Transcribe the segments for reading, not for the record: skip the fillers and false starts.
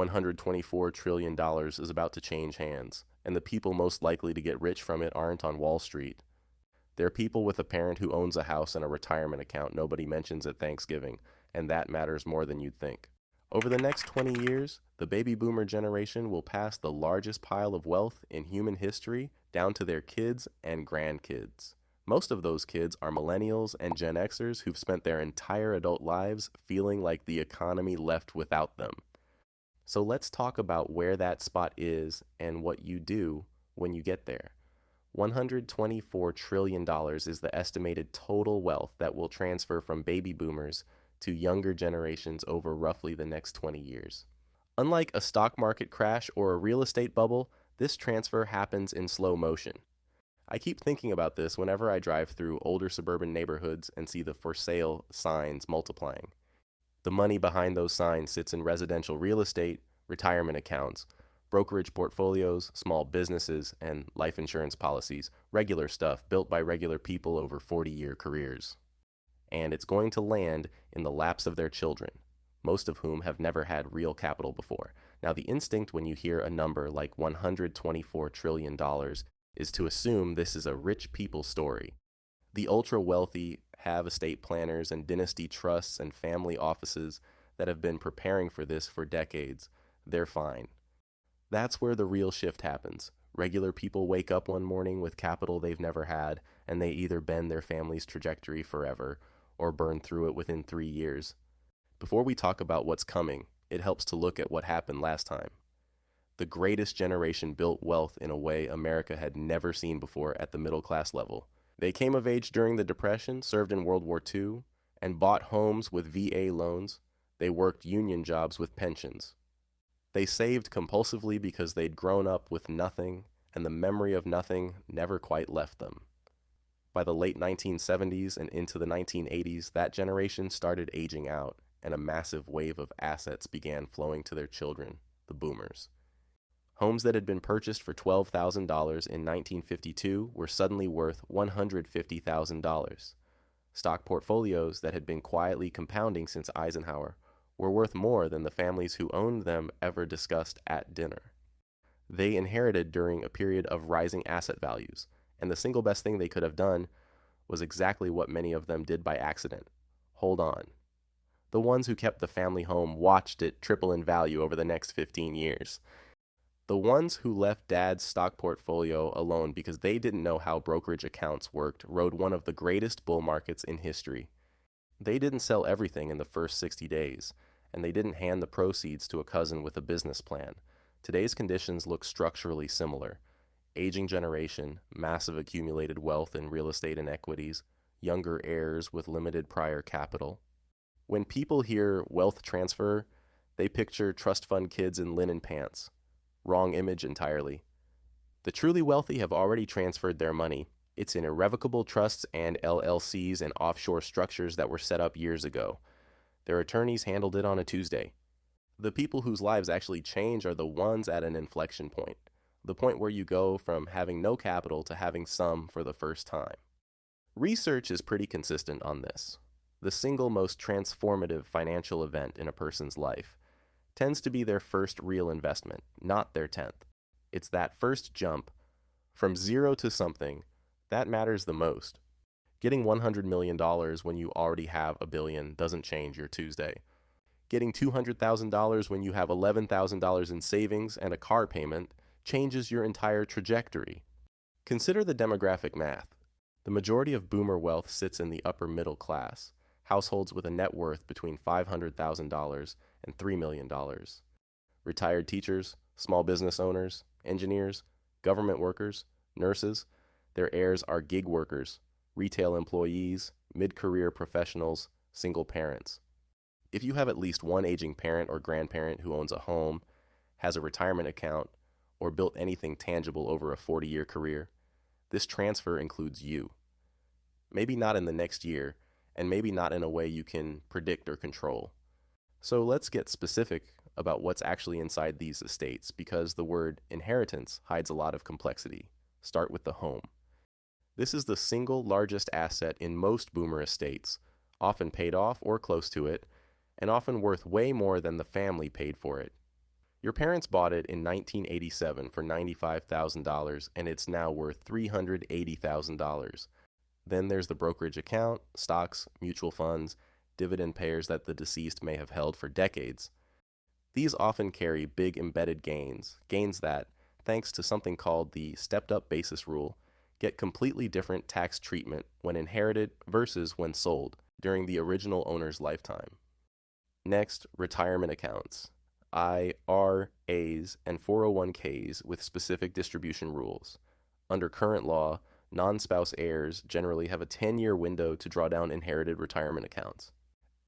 $124 trillion is about to change hands, and the people most likely to get rich from it aren't on Wall Street. They're people with a parent who owns a house and a retirement account nobody mentions at Thanksgiving, and that matters more than you'd think. Over the next 20 years, the baby boomer generation will pass the largest pile of wealth in human history down to their kids and grandkids. Most of those kids are millennials and Gen Xers who've spent their entire adult lives feeling like the economy left without them. So let's talk about where that spot is and what you do when you get there. $124 trillion is the estimated total wealth that will transfer from baby boomers to younger generations over roughly the next 20 years. Unlike a stock market crash or a real estate bubble, this transfer happens in slow motion. I keep thinking about this whenever I drive through older suburban neighborhoods and see the for sale signs multiplying. The money behind those signs sits in residential real estate, retirement accounts, brokerage portfolios, small businesses, and life insurance policies, regular stuff built by regular people over 40-year careers. And it's going to land in the laps of their children, most of whom have never had real capital before. Now, the instinct when you hear a number like $124 trillion is to assume this is a rich people story. The ultra-wealthy have estate planners and dynasty trusts and family offices that have been preparing for this for decades. They're fine. That's where the real shift happens. Regular people wake up one morning with capital they've never had, and they either bend their family's trajectory forever or burn through it within 3 years. Before we talk about what's coming, it helps to look at what happened last time. The greatest generation built wealth in a way America had never seen before at the middle class level. They came of age during the Depression, served in World War II, and bought homes with VA loans. They worked union jobs with pensions. They saved compulsively because they'd grown up with nothing, and the memory of nothing never quite left them. By the late 1970s and into the 1980s, that generation started aging out, and a massive wave of assets began flowing to their children, the boomers. Homes that had been purchased for $12,000 in 1952 were suddenly worth $150,000. Stock portfolios that had been quietly compounding since Eisenhower were worth more than the families who owned them ever discussed at dinner. They inherited during a period of rising asset values, and the single best thing they could have done was exactly what many of them did by accident: hold on. The ones who kept the family home watched it triple in value over the next 15 years. The ones who left Dad's stock portfolio alone because they didn't know how brokerage accounts worked rode one of the greatest bull markets in history. They didn't sell everything in the first 60 days, and they didn't hand the proceeds to a cousin with a business plan. Today's conditions look structurally similar. Aging generation, massive accumulated wealth in real estate and equities, younger heirs with limited prior capital. When people hear wealth transfer, they picture trust fund kids in linen pants. Wrong image entirely. The truly wealthy have already transferred their money. It's in irrevocable trusts and LLCs and offshore structures that were set up years ago. Their attorneys handled it on a Tuesday. The people whose lives actually change are the ones at an inflection point, the point where you go from having no capital to having some for the first time. Research is pretty consistent on this. The single most transformative financial event in a person's life tends to be their first real investment, not their 10th. It's that first jump from zero to something that matters the most. Getting $100 million when you already have $1 billion doesn't change your Tuesday. Getting $200,000 when you have $11,000 in savings and a car payment changes your entire trajectory. Consider the demographic math. The majority of boomer wealth sits in the upper middle class, households with a net worth between $500,000 and $3 million. Retired teachers, small business owners, engineers, government workers, nurses, their heirs are gig workers, retail employees, mid-career professionals, single parents. If you have at least one aging parent or grandparent who owns a home, has a retirement account, or built anything tangible over a 40-year career, this transfer includes you. Maybe not in the next year, and maybe not in a way you can predict or control. So let's get specific about what's actually inside these estates, because the word inheritance hides a lot of complexity. Start with the home. This is the single largest asset in most boomer estates, often paid off or close to it, and often worth way more than the family paid for it. Your parents bought it in 1987 for $95,000 and it's now worth $380,000. Then there's the brokerage account, stocks, mutual funds, dividend payers that the deceased may have held for decades. These often carry big embedded gains that, thanks to something called the stepped up basis rule, get completely different tax treatment when inherited versus when sold during the original owner's lifetime. Next, retirement accounts, IRAs, and 401ks with specific distribution rules. Under current law, non-spouse heirs generally have a 10-year window to draw down inherited retirement accounts.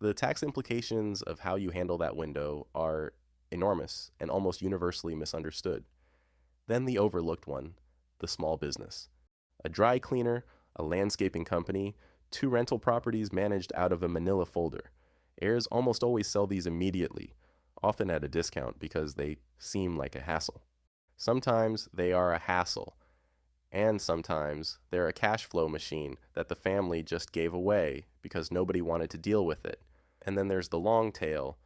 The tax implications of how you handle that window are enormous and almost universally misunderstood. Then the overlooked one, the small business. A dry cleaner, a landscaping company, 2 rental properties managed out of a manila folder. Heirs almost always sell these immediately, often at a discount because they seem like a hassle. Sometimes they are a hassle, and sometimes they're a cash flow machine that the family just gave away because nobody wanted to deal with it. And then there's the long tail,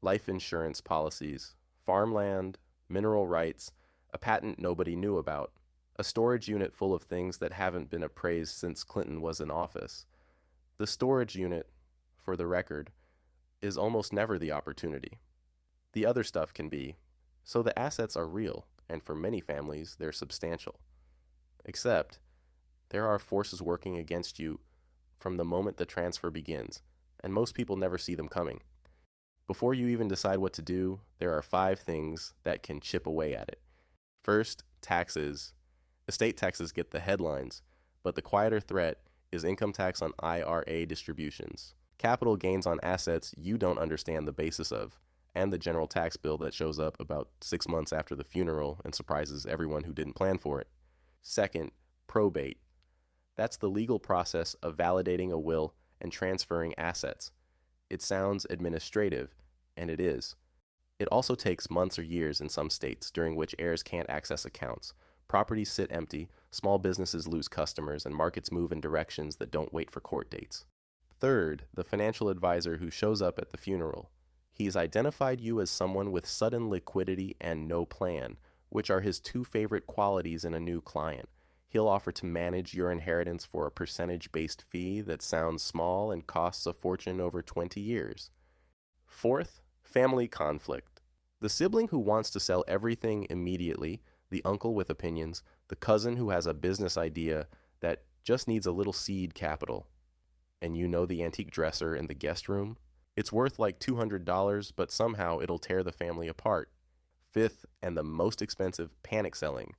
life insurance policies, farmland, mineral rights, a patent nobody knew about, a storage unit full of things that haven't been appraised since Clinton was in office. The storage unit, for the record, is almost never the opportunity. The other stuff can be. So the assets are real, and for many families, they're substantial. Except, there are forces working against you from the moment the transfer begins, and most people never see them coming. Before you even decide what to do, there are 5 things that can chip away at it. First, taxes. Estate taxes get the headlines, but the quieter threat is income tax on IRA distributions, capital gains on assets you don't understand the basis of, and the general tax bill that shows up about 6 months after the funeral and surprises everyone who didn't plan for it. Second, probate. That's the legal process of validating a will and transferring assets. It sounds administrative, and it is. It also takes months or years in some states, during which heirs can't access accounts. Properties sit empty, small businesses lose customers, and markets move in directions that don't wait for court dates. Third, the financial advisor who shows up at the funeral. He's identified you as someone with sudden liquidity and no plan, which are his 2 favorite qualities in a new client. He'll offer to manage your inheritance for a percentage-based fee that sounds small and costs a fortune over 20 years. Fourth, family conflict. The sibling who wants to sell everything immediately, the uncle with opinions, the cousin who has a business idea that just needs a little seed capital. And you know the antique dresser in the guest room? It's worth like $200, but somehow it'll tear the family apart. Fifth, and the most expensive, panic selling.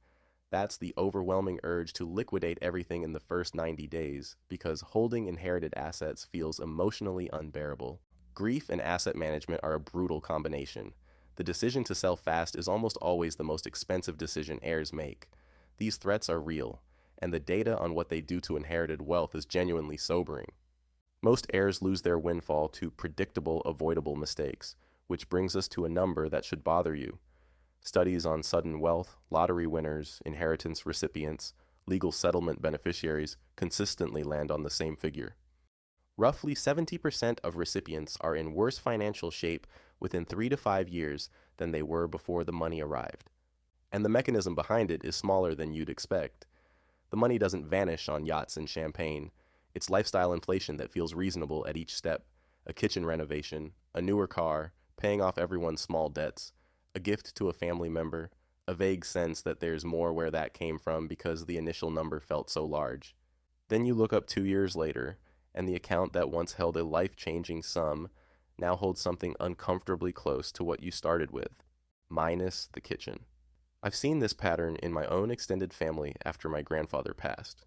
That's the overwhelming urge to liquidate everything in the first 90 days because holding inherited assets feels emotionally unbearable. Grief and asset management are a brutal combination. The decision to sell fast is almost always the most expensive decision heirs make. These threats are real, and the data on what they do to inherited wealth is genuinely sobering. Most heirs lose their windfall to predictable, avoidable mistakes, which brings us to a number that should bother you. Studies on sudden wealth, lottery winners, inheritance recipients, legal settlement beneficiaries consistently land on the same figure. Roughly 70% of recipients are in worse financial shape within 3 to 5 years than they were before the money arrived. And the mechanism behind it is smaller than you'd expect. The money doesn't vanish on yachts and champagne. It's lifestyle inflation that feels reasonable at each step. A kitchen renovation, a newer car, paying off everyone's small debts, a gift to a family member, a vague sense that there's more where that came from because the initial number felt so large. Then you look up 2 years later, and the account that once held a life-changing sum now holds something uncomfortably close to what you started with, minus the kitchen. I've seen this pattern in my own extended family after my grandfather passed.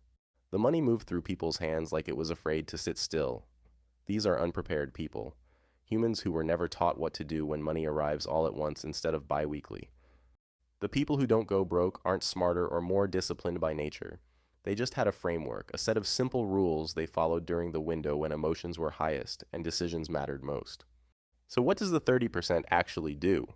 The money moved through people's hands like it was afraid to sit still. These are unprepared people, humans who were never taught what to do when money arrives all at once instead of bi-weekly. The people who don't go broke aren't smarter or more disciplined by nature. They just had a framework, a set of simple rules they followed during the window when emotions were highest and decisions mattered most. So what does the 30% actually do?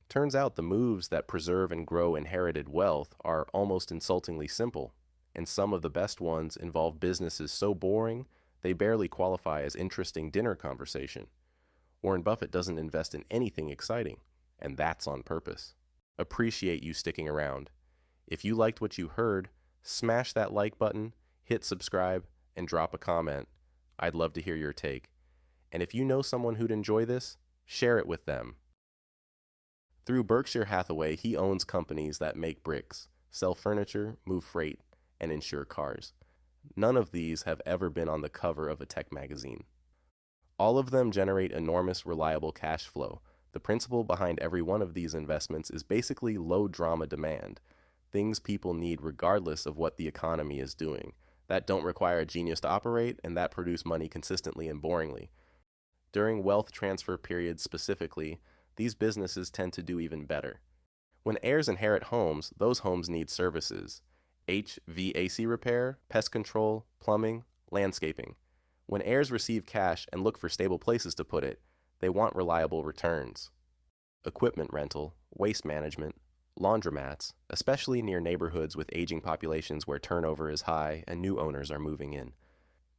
Turns out the moves that preserve and grow inherited wealth are almost insultingly simple, and some of the best ones involve businesses so boring they barely qualify as interesting dinner conversation. Warren Buffett doesn't invest in anything exciting, and that's on purpose. Appreciate you sticking around. If you liked what you heard, smash that like button, hit subscribe, and drop a comment. I'd love to hear your take. And if you know someone who'd enjoy this, share it with them. Through Berkshire Hathaway, he owns companies that make bricks, sell furniture, move freight, and insure cars. None of these have ever been on the cover of a tech magazine. All of them generate enormous, reliable cash flow. The principle behind every one of these investments is basically low-drama demand, things people need regardless of what the economy is doing, that don't require a genius to operate and that produce money consistently and boringly. During wealth transfer periods specifically, these businesses tend to do even better. When heirs inherit homes, those homes need services: HVAC repair, pest control, plumbing, landscaping. When heirs receive cash and look for stable places to put it, they want reliable returns. Equipment rental, waste management, laundromats, especially near neighborhoods with aging populations where turnover is high and new owners are moving in.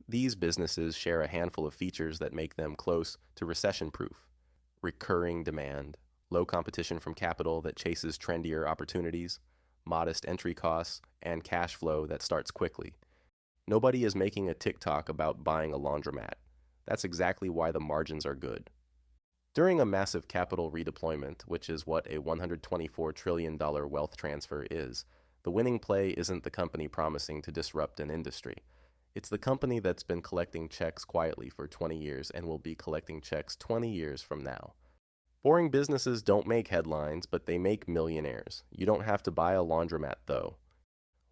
These businesses share a handful of features that make them close to recession-proof: recurring demand, low competition from capital that chases trendier opportunities, modest entry costs, and cash flow that starts quickly. Nobody is making a TikTok about buying a laundromat. That's exactly why the margins are good. During a massive capital redeployment, which is what a $124 trillion wealth transfer is, the winning play isn't the company promising to disrupt an industry. It's the company that's been collecting checks quietly for 20 years and will be collecting checks 20 years from now. Boring businesses don't make headlines, but they make millionaires. You don't have to buy a laundromat, though.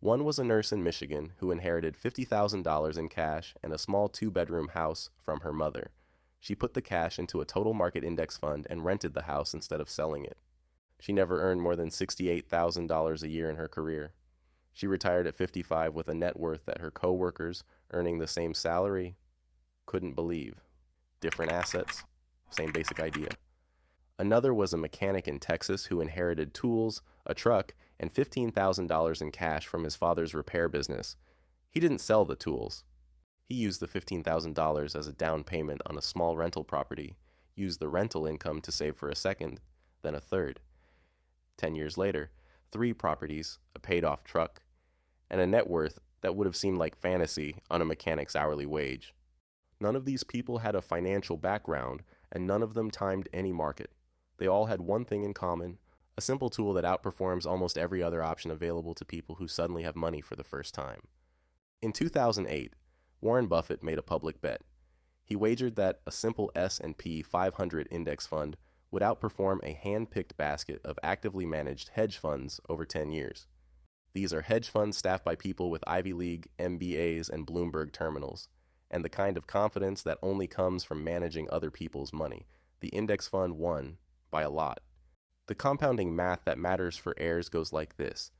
One was a nurse in Michigan who inherited $50,000 in cash and a small two-bedroom house from her mother. She put the cash into a total market index fund and rented the house instead of selling it. She never earned more than $68,000 a year in her career. She retired at 55 with a net worth that her co-workers, earning the same salary, couldn't believe. Different assets, same basic idea. Another was a mechanic in Texas who inherited tools, a truck, and $15,000 in cash from his father's repair business. He didn't sell the tools. He used the $15,000 as a down payment on a small rental property, used the rental income to save for a second, then a third. 10 years later, 3 properties, a paid-off truck, and a net worth that would have seemed like fantasy on a mechanic's hourly wage. None of these people had a financial background, and none of them timed any market. They all had one thing in common: a simple tool that outperforms almost every other option available to people who suddenly have money for the first time. In 2008, Warren Buffett made a public bet. He wagered that a simple S&P 500 index fund would outperform a hand-picked basket of actively managed hedge funds over 10 years. These are hedge funds staffed by people with Ivy League, MBAs, and Bloomberg terminals, and the kind of confidence that only comes from managing other people's money. The index fund won by a lot. The compounding math that matters for heirs goes like this: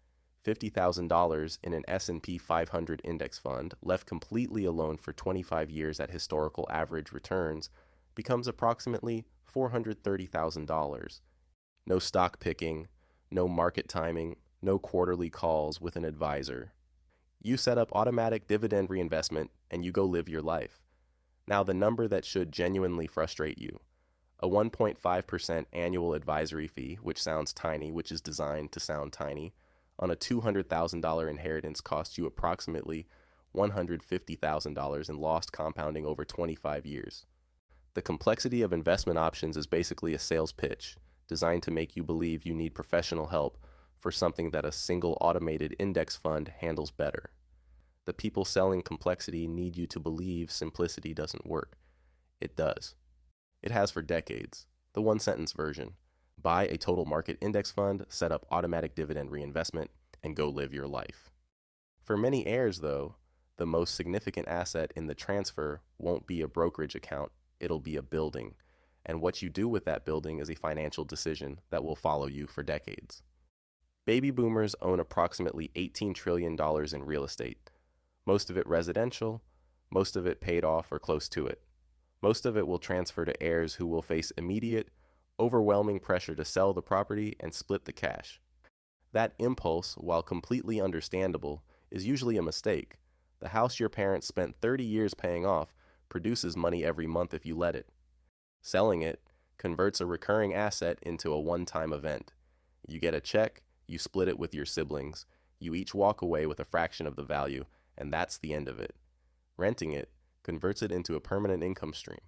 $50,000 in an S&P 500 index fund, left completely alone for 25 years at historical average returns, becomes approximately $430,000. No stock picking, no market timing, no quarterly calls with an advisor. You set up automatic dividend reinvestment and you go live your life. Now the number that should genuinely frustrate you: a 1.5% annual advisory fee, which sounds tiny, which is designed to sound tiny, on a $200,000 inheritance costs you approximately $150,000 in lost compounding over 25 years. The complexity of investment options is basically a sales pitch, designed to make you believe you need professional help for something that a single automated index fund handles better. The people selling complexity need you to believe simplicity doesn't work. It does. It has for decades. The one-sentence version: buy a total market index fund, set up automatic dividend reinvestment, and go live your life. For many heirs, though, the most significant asset in the transfer won't be a brokerage account, it'll be a building, and what you do with that building is a financial decision that will follow you for decades. Baby boomers own approximately $18 trillion in real estate, most of it residential, most of it paid off or close to it. Most of it will transfer to heirs who will face immediate, overwhelming pressure to sell the property and split the cash. That impulse, while completely understandable, is usually a mistake. The house your parents spent 30 years paying off produces money every month if you let it. Selling it, converts a recurring asset into a one-time event. You get a check, you split it with your siblings, you each walk away with a fraction of the value, and that's the end of it. Renting it converts it into a permanent income stream.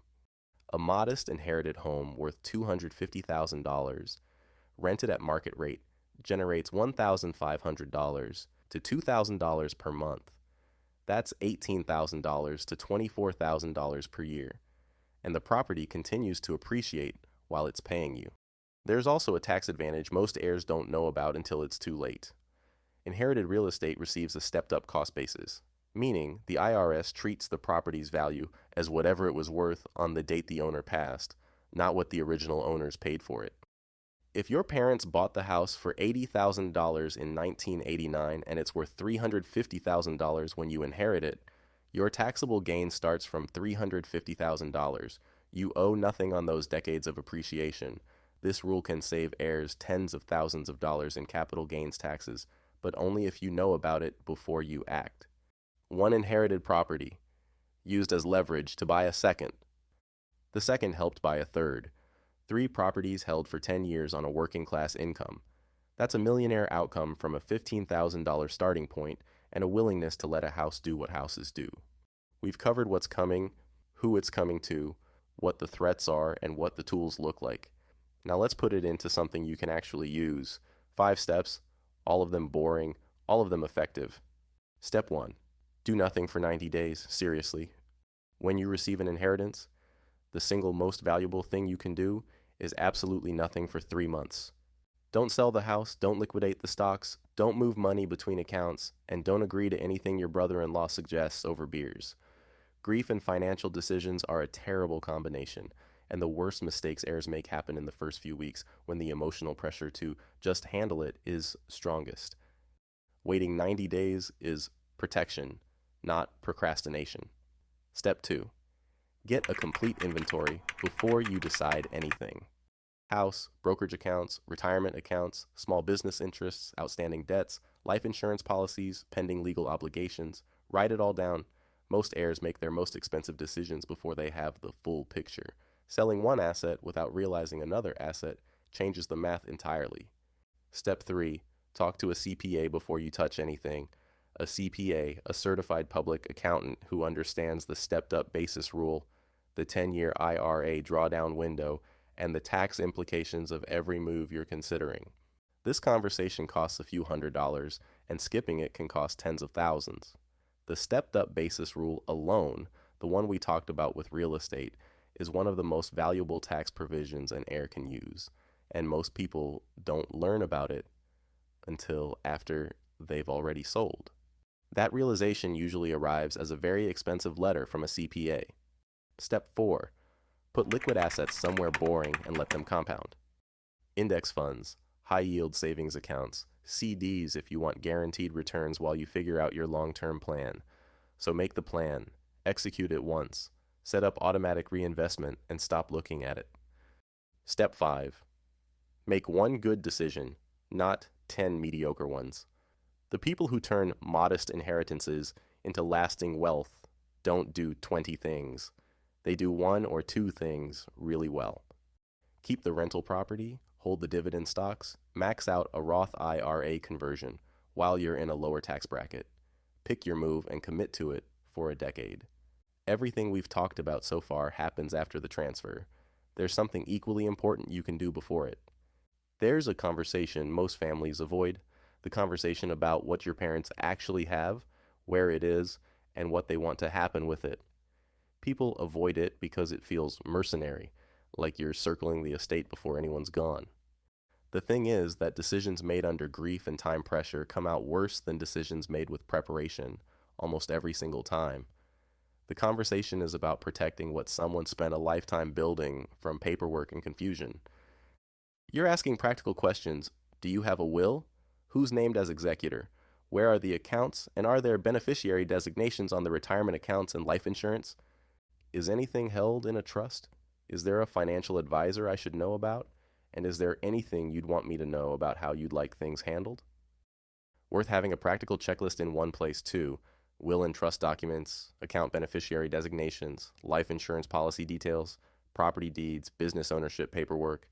A modest inherited home worth $250,000, rented at market rate, generates $1,500 to $2,000 per month. That's $18,000 to $24,000 per year, and the property continues to appreciate while it's paying you. There's also a tax advantage most heirs don't know about until it's too late. Inherited real estate receives a stepped-up cost basis, meaning the IRS treats the property's value as whatever it was worth on the date the owner passed, not what the original owners paid for it. If your parents bought the house for $80,000 in 1989 and it's worth $350,000 when you inherit it, your taxable gain starts from $350,000. You owe nothing on those decades of appreciation. This rule can save heirs tens of thousands of dollars in capital gains taxes, but only if you know about it before you act. One inherited property, used as leverage to buy a second. The second helped buy a third. 3 properties held for 10 years on a working class income. That's a millionaire outcome from a $15,000 starting point and a willingness to let a house do what houses do. We've covered what's coming, who it's coming to, what the threats are, and what the tools look like. Now let's put it into something you can actually use. 5 steps, all of them boring, all of them effective. Step 1. Do nothing for 90 days, seriously. When you receive an inheritance, the single most valuable thing you can do is absolutely nothing for 3 months. Don't sell the house, don't liquidate the stocks, don't move money between accounts, and don't agree to anything your brother-in-law suggests over beers. Grief and financial decisions are a terrible combination, and the worst mistakes heirs make happen in the first few weeks when the emotional pressure to just handle it is strongest. Waiting 90 days is protection, not procrastination. Step 2. Get a complete inventory before you decide anything. House, brokerage accounts, retirement accounts, small business interests, outstanding debts, life insurance policies, pending legal obligations. Write it all down. Most heirs make their most expensive decisions before they have the full picture. Selling one asset without realizing another asset changes the math entirely. Step 3. Talk to a CPA before you touch anything. A CPA, a certified public accountant who understands the stepped-up basis rule, the 10-year IRA drawdown window, and the tax implications of every move you're considering. This conversation costs a few $100s, and skipping it can cost tens of thousands. The stepped-up basis rule alone, the one we talked about with real estate, is one of the most valuable tax provisions an heir can use, and most people don't learn about it until after they've already sold. That realization usually arrives as a very expensive letter from a CPA. Step 4. Put liquid assets somewhere boring and let them compound. Index funds, high-yield savings accounts, CDs if you want guaranteed returns while you figure out your long-term plan. So make the plan, execute it once, set up automatic reinvestment, and stop looking at it. Step 5. Make one good decision, not 10 mediocre ones. The people who turn modest inheritances into lasting wealth don't do 20 things. They do 1 or 2 things really well. Keep the rental property, hold the dividend stocks, max out a Roth IRA conversion while you're in a lower tax bracket. Pick your move and commit to it for a decade. Everything we've talked about so far happens after the transfer. There's something equally important you can do before it. There's a conversation most families avoid, the conversation about what your parents actually have, where it is, and what they want to happen with it. People avoid it because it feels mercenary, like you're circling the estate before anyone's gone. The thing is that decisions made under grief and time pressure come out worse than decisions made with preparation, almost every single time. The conversation is about protecting what someone spent a lifetime building from paperwork and confusion. You're asking practical questions. Do you have a will? Who's named as executor? Where are the accounts? And are there beneficiary designations on the retirement accounts and life insurance? Is anything held in a trust? Is there a financial advisor I should know about? And is there anything you'd want me to know about how you'd like things handled? Worth having a practical checklist in one place too. Will and trust documents, account beneficiary designations, life insurance policy details, property deeds, business ownership paperwork.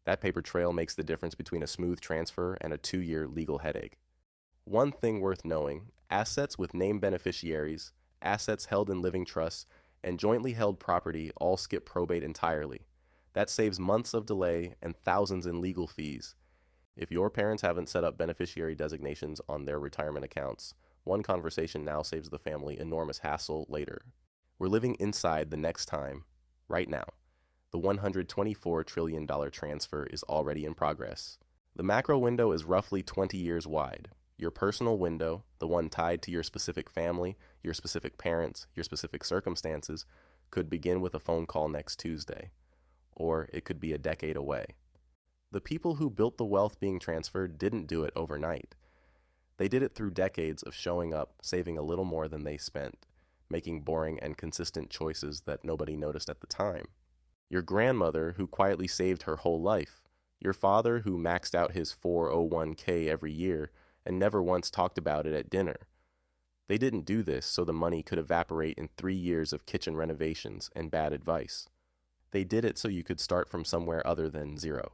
That paper trail makes the difference between a smooth transfer and a 2-year legal headache. One thing worth knowing: assets with named beneficiaries, assets held in living trusts, and jointly held property all skip probate entirely. That saves months of delay and thousands in legal fees. If your parents haven't set up beneficiary designations on their retirement accounts, one conversation now saves the family enormous hassle later. We're living inside the next time, right now. The $124 trillion transfer is already in progress. The macro window is roughly 20 years wide. Your personal window, the one tied to your specific family, your specific parents, your specific circumstances, could begin with a phone call next Tuesday. Or it could be a decade away. The people who built the wealth being transferred didn't do it overnight. They did it through decades of showing up, saving a little more than they spent, making boring and consistent choices that nobody noticed at the time. Your grandmother, who quietly saved her whole life. Your father, who maxed out his 401k every year and never once talked about it at dinner. They didn't do this so the money could evaporate in 3 years of kitchen renovations and bad advice. They did it so you could start from somewhere other than zero.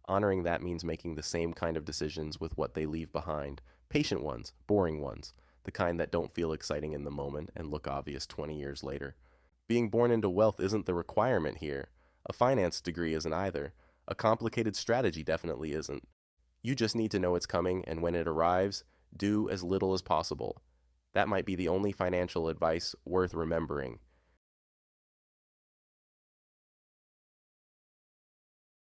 Honoring that means making the same kind of decisions with what they leave behind, patient ones, boring ones, the kind that don't feel exciting in the moment and look obvious 20 years later. Being born into wealth isn't the requirement here. A finance degree isn't either. A complicated strategy definitely isn't. You just need to know it's coming, and when it arrives, do as little as possible. That might be the only financial advice worth remembering.